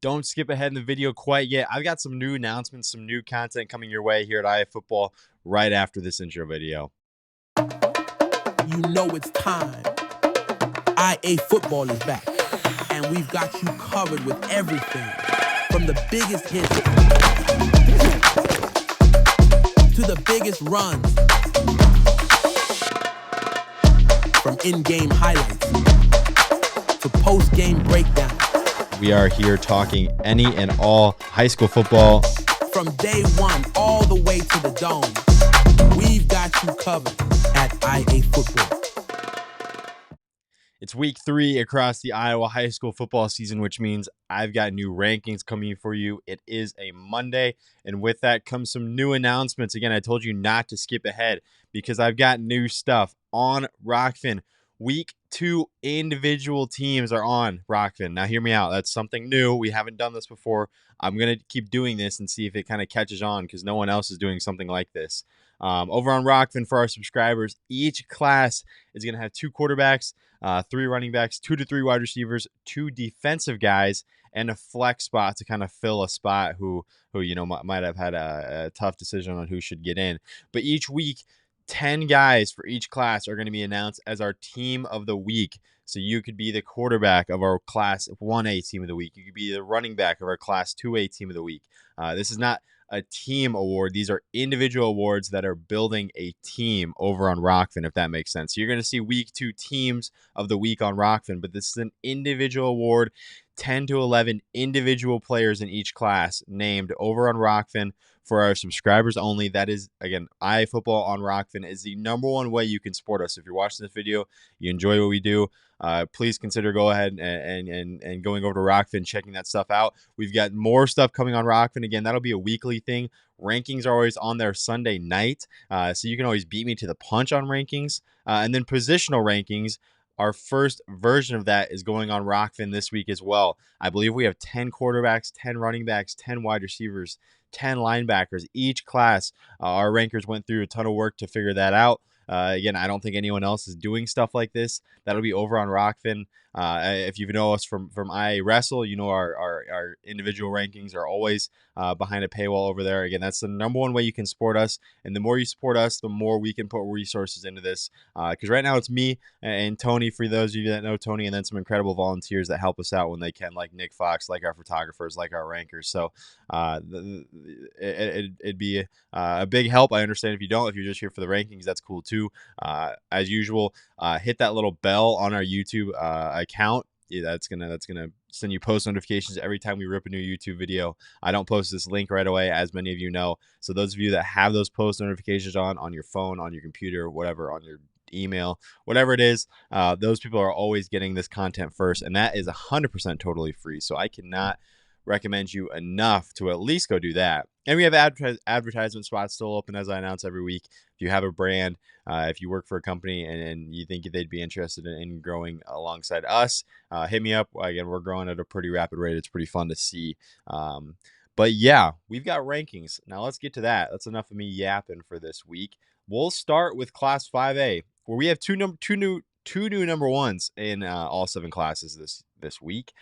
don't skip ahead in the video quite yet. I've got some new announcements, some new content coming your way here at IAfootball right after this intro video. You know it's time. IAfootball is back, and we've got you covered with everything from the biggest hits to the biggest runs, from in-game highlights to post-game breakdown. We are here talking any and all high school football. From day one all the way to the dome, we've got you covered at IAfootball. It's week 3 across the Iowa high school football season, which means I've got new rankings coming for you. It is a Monday, and with that comes some new announcements. Again, I told you not to skip ahead because I've got new stuff on Rockfin. Week 2 individual teams are on Rockfin. Now, hear me out. That's something new. We haven't done this before. I'm going to keep doing this and see if it kind of catches on because no one else is doing something like this. Over on Rockfin for our subscribers, each class is going to have 2 quarterbacks, 3 running backs, 2 to 3 wide receivers, 2 defensive guys, and a flex spot to kind of fill a spot who might have had a tough decision on who should get in. But each week, 10 guys for each class are going to be announced as our team of the week. So you could be the quarterback of our class 1A team of the week. You could be the running back of our class 2A team of the week. This is not a team award. These are individual awards that are building a team over on Rockfin, if that makes sense. So you're going to see week 2 teams of the week on Rockfin, but this is an individual award. 10 to 11 individual players in each class named over on Rockfin for our subscribers only. That is, again, IAfootball on Rockfin is the #1 way you can support us. If you're watching this video, you enjoy what we do, please consider go ahead and going over to Rockfin, checking that stuff out. We've got more stuff coming on Rockfin. Again, that'll be a weekly thing. Rankings are always on there Sunday night, so you can always beat me to the punch on rankings. And then positional rankings, our first version of that is going on Rockfin this week as well. I believe we have 10 quarterbacks, 10 running backs, 10 wide receivers, 10 linebackers. Each class, our rankers went through a ton of work to figure that out. Again, I don't think anyone else is doing stuff like this. That'll be over on Rockfin. If you know us from IA Wrestle, you know our individual rankings are always behind a paywall over there. Again, that's the #1 way you can support us. And the more you support us, the more we can put resources into this. Because right now it's me and Tony, for those of you that know Tony, and then some incredible volunteers that help us out when they can, like Nick Fox, like our photographers, like our rankers. So it'd be a big help. I understand if you don't. If you're just here for the rankings, that's cool too. As usual, hit that little bell on our YouTube account. Yeah, that's gonna send you post notifications every time we rip a new YouTube video. I don't post this link right away, as many of you know. So those of you that have those post notifications on your phone, on your computer, whatever, on your email, whatever it is, those people are always getting this content first, and that is 100% totally free. So I cannot recommend you enough to at least go do that. And we have advertisement spots still open, as I announce every week. If you have a brand, if you work for a company and you think they'd be interested in growing alongside us, hit me up. Again, we're growing at a pretty rapid rate. It's pretty fun to see. But yeah, we've got rankings. Now let's get to that. That's enough of me yapping for this week. We'll start with Class 5A, where we have two new #1s in all 7 classes this week.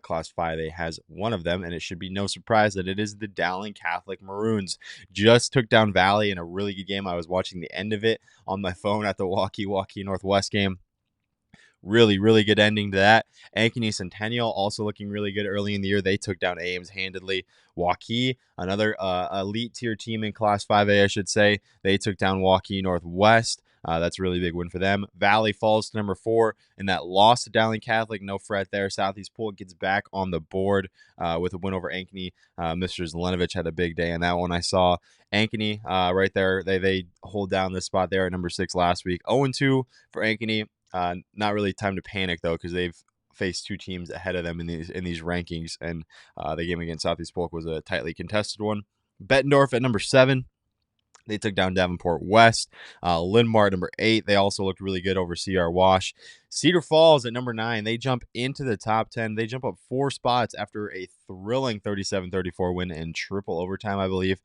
Class 5A has one of them, and it should be no surprise that it is the Dowling Catholic Maroons. Just took down Valley in a really good game. I was watching the end of it on my phone at the Waukee Northwest game. Really, really good ending to that. Ankeny Centennial also looking really good early in the year. They took down Ames handedly. Waukee, another elite tier team in Class 5A, I should say. They took down Waukee Northwest. That's a really big win for them. Valley falls to #4 in that loss to Dowling Catholic. No fret there. Southeast Pool gets back on the board with a win over Ankeny. Mr. Zelenovich had a big day in that one. I saw Ankeny right there. They hold down this spot there at #6 last week. 0-2 for Ankeny. Not really time to panic, though, because they've faced 2 teams ahead of them in these rankings, and the game against Southeast Polk was a tightly contested one. Bettendorf at #7. They took down Davenport West. Linn-Mar at #8. They also looked really good over CR Wash. Cedar Falls at #9. They jump into the top 10. They jump up 4 spots after a thrilling 37-34 win in triple overtime, I believe.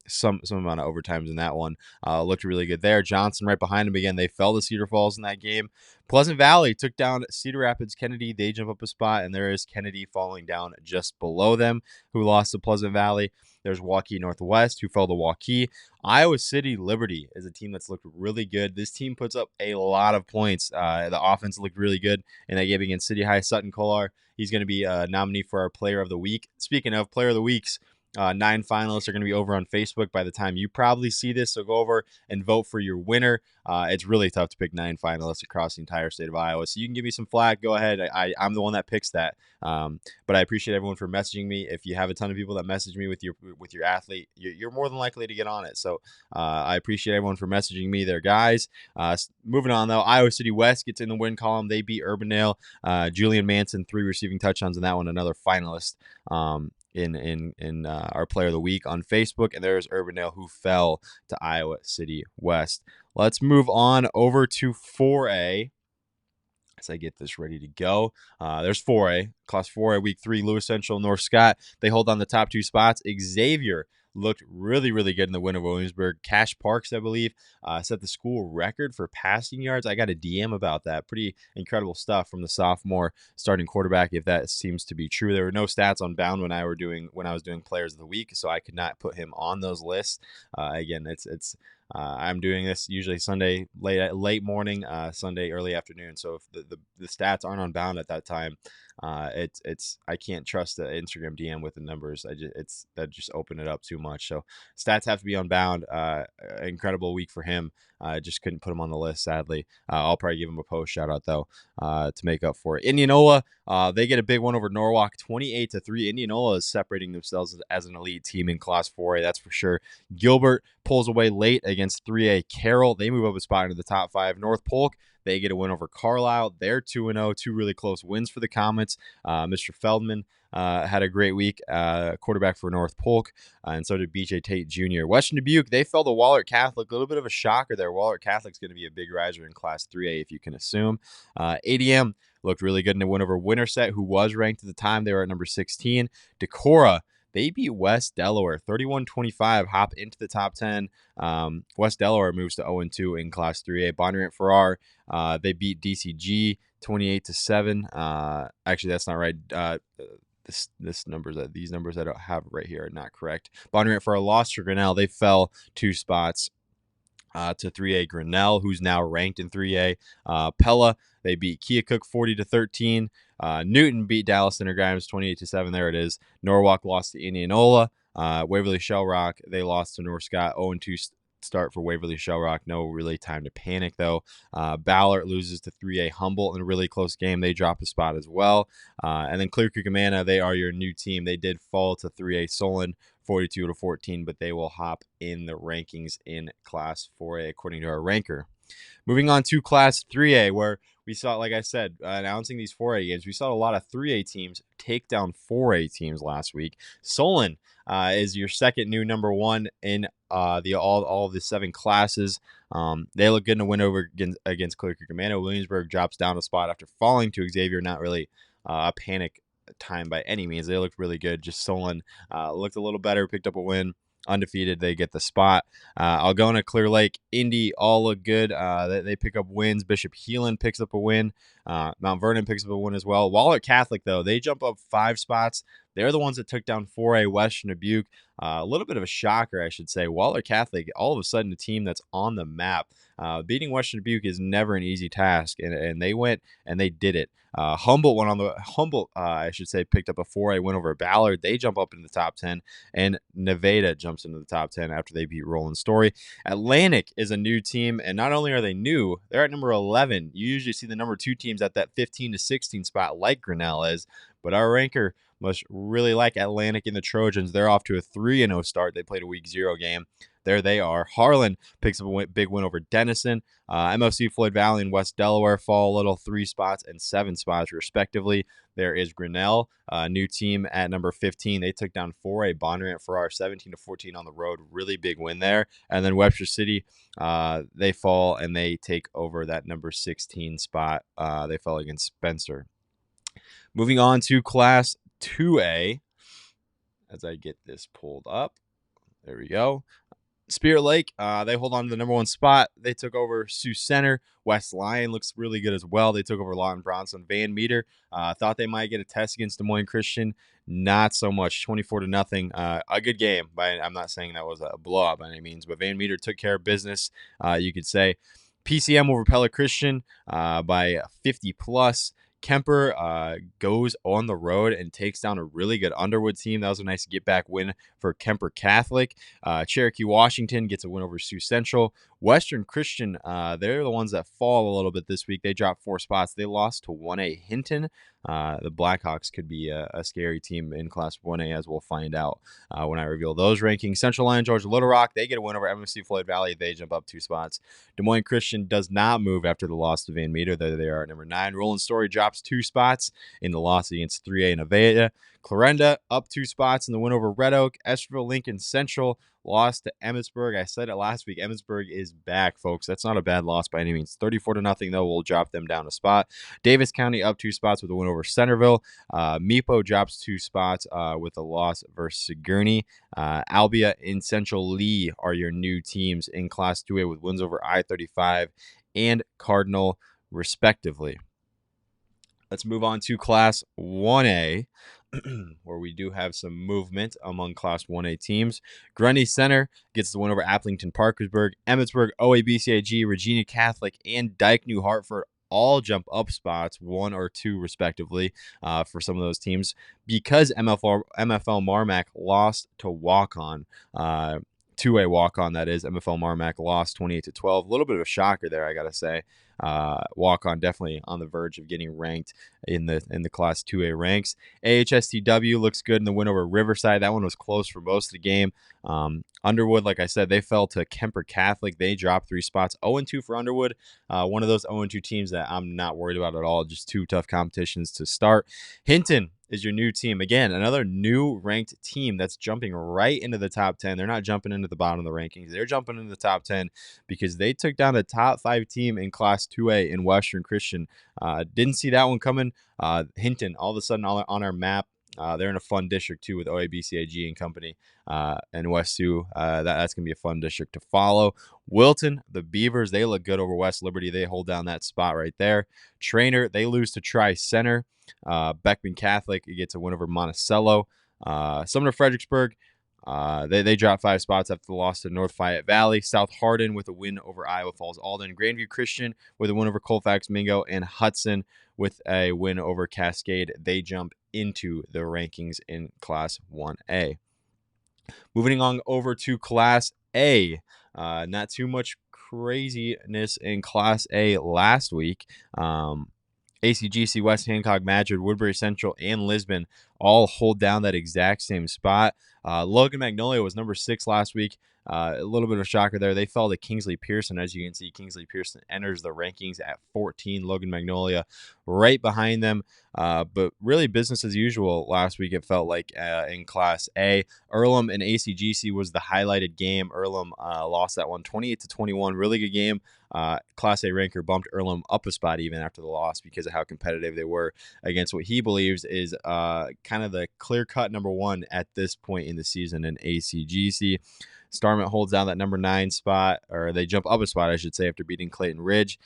some amount of overtimes in that one. Looked really good there. Johnson right behind him again. They fell to Cedar Falls in that game. Pleasant Valley took down Cedar Rapids Kennedy. They jump up a spot, and there is Kennedy falling down just below them, who lost to Pleasant Valley. There's Waukee Northwest, who fell to Waukee. Iowa City Liberty is a team that's looked really good. This team puts up a lot of points. The offense looked really good in that game against City High. Sutton Kolar, he's going to be a nominee for our Player of the Week. Speaking of Player of the Weeks, 9 finalists are going to be over on Facebook by the time you probably see this, so go over and vote for your winner. It's really tough to pick 9 finalists across the entire state of Iowa, so you can give me some flack. Go ahead. I'm the one that picks that, but I appreciate everyone for messaging me. If you have a ton of people that message me with your athlete, you're more than likely to get on it. So I appreciate everyone for messaging me there, guys. Moving on, though, Iowa City West gets in the win column. They beat Urbandale. Julian Manson, 3 receiving touchdowns in that one, another finalist. In our Player of the Week on Facebook, and there's Urbandale, who fell to Iowa City West. Let's move on over to 4A as I get this ready to go. There's 4A, Class 4A, Week 3, Lewis Central, North Scott. They hold on the top 2 spots. Xavier looked really, really good in the win of Williamsburg. Cash Parks, I believe, set the school record for passing yards. I got a DM about that. Pretty incredible stuff from the sophomore starting quarterback, if that seems to be true. There were no stats on Bound when I was doing Players of the Week, so I could not put him on those lists. Again, I'm doing this usually Sunday late morning, Sunday early afternoon. So if the stats aren't on Bound at that time, I can't trust the Instagram DM with the numbers. That just opened it up too much. So stats have to be on Bound. Incredible week for him. I just couldn't put him on the list, sadly. I'll probably give him a post shout out though to make up for it. Indianola, they get a big one over Norwalk, 28-3. Indianola is separating themselves as an elite team in Class 4A, that's for sure. Gilbert pulls away late against 3A Carroll. They move up a spot into the top 5. North Polk, they get a win over Carlisle. They're 2-0, 2 really close wins for the Comets. Mr. Feldman had a great week, quarterback for North Polk, and so did BJ Tate Jr. Western Dubuque, they fell to Wahlert Catholic. A little bit of a shocker there. Wahlert Catholic's going to be a big riser in Class 3A, if you can assume. ADM looked really good in a win over Winterset, who was ranked at the time. They were at number 16. Decorah, they beat West Delaware 31-25, hop into the top 10. West Delaware moves to 0-2 in Class 3A. Bonnyrant Farrar, they beat DCG 28-7. Actually, that's not right. These numbers I don't have right here are not correct. Bonnyrant Farrar lost to Grinnell. They fell 2 spots to 3A Grinnell, who's now ranked in 3A. Pella, they beat Keokuk 40-13. Newton beat Dallas Center Grimes 28-7. There it is. Norwalk lost to Indianola. Waverly Shell Rock, they lost to North Scott. 0-2 start for Waverly Shell Rock. No really time to panic, though. Ballard loses to 3A Humboldt in a really close game. They drop a spot as well. And then Clear Creek Amana, they are your new team. They did fall to 3A Solon 42-14, but they will hop in the rankings in Class 4A according to our ranker. Moving on to Class 3A, where we saw, like I said, announcing these 4A games, we saw a lot of 3A teams take down 4A teams last week. Solon is your second new number 1 in all of the 7 classes. They look good in a win over against Clear Creek Amana. Williamsburg drops down a spot after falling to Xavier. Not really a panic time by any means. They looked really good. Just Solon looked a little better, picked up a win. Undefeated, they get the spot. Algona, Clear Lake, Indy all look good. They pick up wins. Bishop Heelan picks up a win. Mount Vernon picks up a win as well. Wahlert Catholic, though, they jump up 5 spots. They're the ones that took down 4A Western Dubuque. A little bit of a shocker, I should say. Wahlert Catholic, all of a sudden, a team that's on the map. Beating Western Dubuque is never an easy task, and they went and they did it. Humboldt, I should say, picked up a 4A win over Ballard. They jump up into the top 10, and Nevada jumps into the top 10 after they beat Roland Story. Atlantic is a new team, and not only are they new, they're at number 11. You usually see the number 2 teams at that 15 to 16 spot, like Grinnell is, but our ranker must really like Atlantic and the Trojans. They're off to a 3-0 start. They played a week 0 game. There they are. Harlan picks up a big win over Denison. MOC Floyd Valley and West Delaware fall a little 3 spots and 7 spots, respectively. There is Grinnell, a new team at number 15. They took down 4A Bonnyrant Farrar 17-14 on the road. Really big win there. And then Webster City, they fall and they take over that number 16 spot. They fell against Spencer. Moving on to Class 2A, as I get this pulled up. There we go. Spirit Lake, they hold on to the number 1 spot. They took over Sioux Center. West Lyon looks really good as well. They took over Lawton Bronson. Van Meter, thought they might get a test against Des Moines Christian. Not so much. 24-0. A good game. I'm not saying that was a blowout by any means, but Van Meter took care of business, you could say. PCM over Pella Christian by 50 plus. Kemper goes on the road and takes down a really good Underwood team. That was a nice get-back win for Kemper Catholic. Cherokee Washington gets a win over Sioux Central. Western Christian, they're the ones that fall a little bit this week. They dropped 4 spots. They lost to 1A Hinton. The Blackhawks could be a scary team in Class 1A, as we'll find out when I reveal those rankings. Central Lyon, Georgia Little Rock, they get a win over MFC Floyd Valley. They jump up 2 spots. Des Moines Christian does not move after the loss to Van Meter. There they are at number 9. Roland Story drops 2 spots in the loss against 3A Nevada. Clarenda up 2 spots in the win over Red Oak. Esterville Lincoln Central lost to Emmitsburg. I said it last week. Emmitsburg is back, folks. That's not a bad loss by any means. 34-0, though, will drop them down a spot. Davis County up 2 spots with a win over Centerville. Meepo drops 2 spots with a loss versus Sigourney. Albia and Central Lee are your new teams in Class 2A with wins over I-35 and Cardinal, respectively. Let's move on to Class 1A, where we do have some movement among Class 1A teams. Grundy Center gets the win over Applington Parkersburg. Emmitsburg, OABCIG, Regina Catholic, and Dyke New Hartford all jump up spots, 1 or 2 respectively, for some of those teams, because MFL Marmac lost to Walk-On. 2A Walk-On, that is. MFL Marmac lost 28-12. A little bit of a shocker there, I got to say. Walk-On definitely on the verge of getting ranked in the Class 2A ranks. AHSTW looks good in the win over Riverside. That one was close for most of the game. Underwood, like I said, they fell to Kemper Catholic. They dropped 3 spots. 0-2 for Underwood. One of those 0-2 teams that I'm not worried about at all. Just 2 tough competitions to start. Hinton is your new team. Again, another new ranked team that's jumping right into the top 10. They're not jumping into the bottom of the rankings. They're jumping into the top 10 because they took down a top 5 team in Class 2A in Western Christian. Didn't see that one coming. Hinton, all of a sudden on our map. They're in a fun district, too, with OABCIG and company and West Sioux. That's going to be a fun district to follow. Wilton, the Beavers, they look good over West Liberty. They hold down that spot right there. Trainer, they lose to Tri-Center. Beckman Catholic gets a win over Monticello. Sumner Fredericksburg, they dropped 5 spots after the loss to North Fayette Valley. South Hardin with a win over Iowa Falls Alden. Grandview Christian with a win over Colfax Mingo. And Hudson with a win over Cascade. They jump into the rankings in Class 1A. Moving on over to Class A. Not too much craziness in Class A last week. ACGC, West Hancock, Madrid, Woodbury Central, and Lisbon all hold down that exact same spot. Logan Magnolia was number 6 last week. A little bit of a shocker there. They fell to Kingsley Pearson. As you can see, Kingsley Pearson enters the rankings at 14. Logan Magnolia right behind them. But really business as usual last week, it felt like, in Class A. Earlham and ACGC was the highlighted game. Earlham lost that one 28-21. Really good game. Class A ranker bumped Earlham up a spot even after the loss because of how competitive they were against what he believes is kind of the clear-cut number 1 at this point in the season in ACGC. Starmont holds down that number 9 spot, or they jump up a spot, I should say, after beating Clayton Ridge.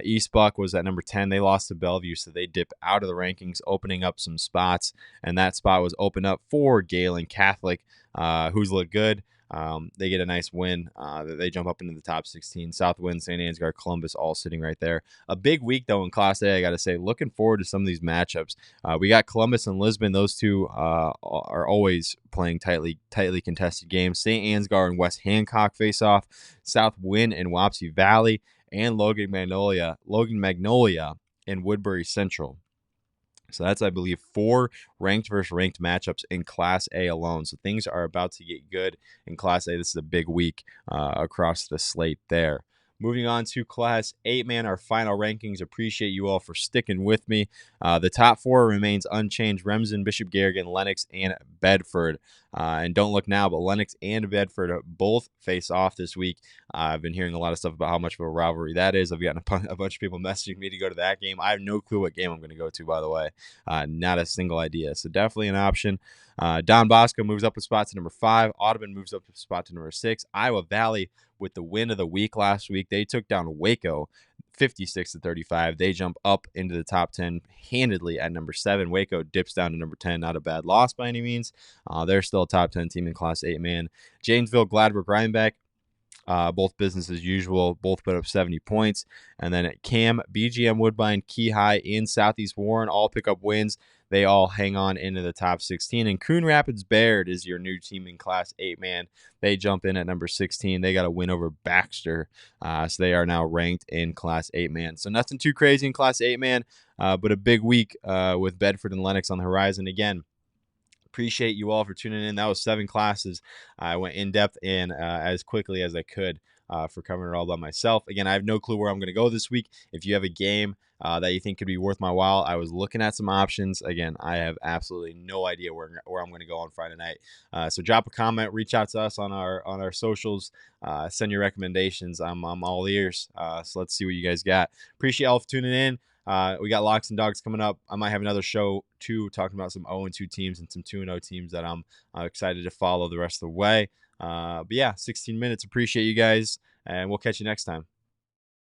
East Buck was at number 10. They lost to Bellevue, so they dip out of the rankings, opening up some spots, and that spot was opened up for Galen Catholic, who's looked good. They get a nice win. They jump up into the top 16. Southwind, St. Ansgar, Columbus, all sitting right there. A big week, though, in Class A, I got to say. Looking forward to some of these matchups. We got Columbus and Lisbon. Those two are always playing tightly contested games. St. Ansgar and West Hancock face off. Southwind and Wapsie Valley. And Logan Magnolia and Woodbury Central. So that's, I believe, 4 ranked versus ranked matchups in Class A alone. So things are about to get good in Class A. This is a big week across the slate there. Moving on to Class 8, man, our final rankings. Appreciate you all for sticking with me. The top 4 remains unchanged. Remsen, Bishop Garrigan, Lennox, and Bedford. And don't look now, but Lennox and Bedford both face off this week. I've been hearing a lot of stuff about how much of a rivalry that is. I've gotten a bunch of people messaging me to go to that game. I have no clue what game I'm going to go to, by the way. Not a single idea. So definitely an option. Don Bosco moves up a spot to number 5. Audubon moves up a spot to number 6. Iowa Valley with the win of the week last week. They took down Waco 56-35. They jump up into the top 10 handedly at number 7. Waco dips down to number 10. Not a bad loss by any means. They're still a top 10 team in Class 8, man. Janesville, Gladbrook, Rhinebeck. Both business as usual. Both put up 70 points. And then at Cam, BGM, Woodbine, Key High, and Southeast Warren all pick up wins. They all hang on into the top 16. And Coon Rapids Baird is your new team in Class 8, man. They jump in at number 16. They got a win over Baxter. So they are now ranked in Class 8, man. So nothing too crazy in Class 8, man. But a big week with Bedford and Lennox on the horizon again. Appreciate you all for tuning in. That was 7 classes. I went in depth and as quickly as I could for covering it all by myself. Again, I have no clue where I'm going to go this week. If you have a game that you think could be worth my while, I was looking at some options. Again, I have absolutely no idea where I'm going to go on Friday night. So drop a comment, reach out to us on our socials, send your recommendations. I'm all ears. So let's see what you guys got. Appreciate y'all for tuning in. We got Locks and Dogs coming up. I might have another show too, talking about some 0-2 teams and some 2-0 teams that I'm excited to follow the rest of the way. But yeah, 16 minutes. Appreciate you guys, and we'll catch you next time.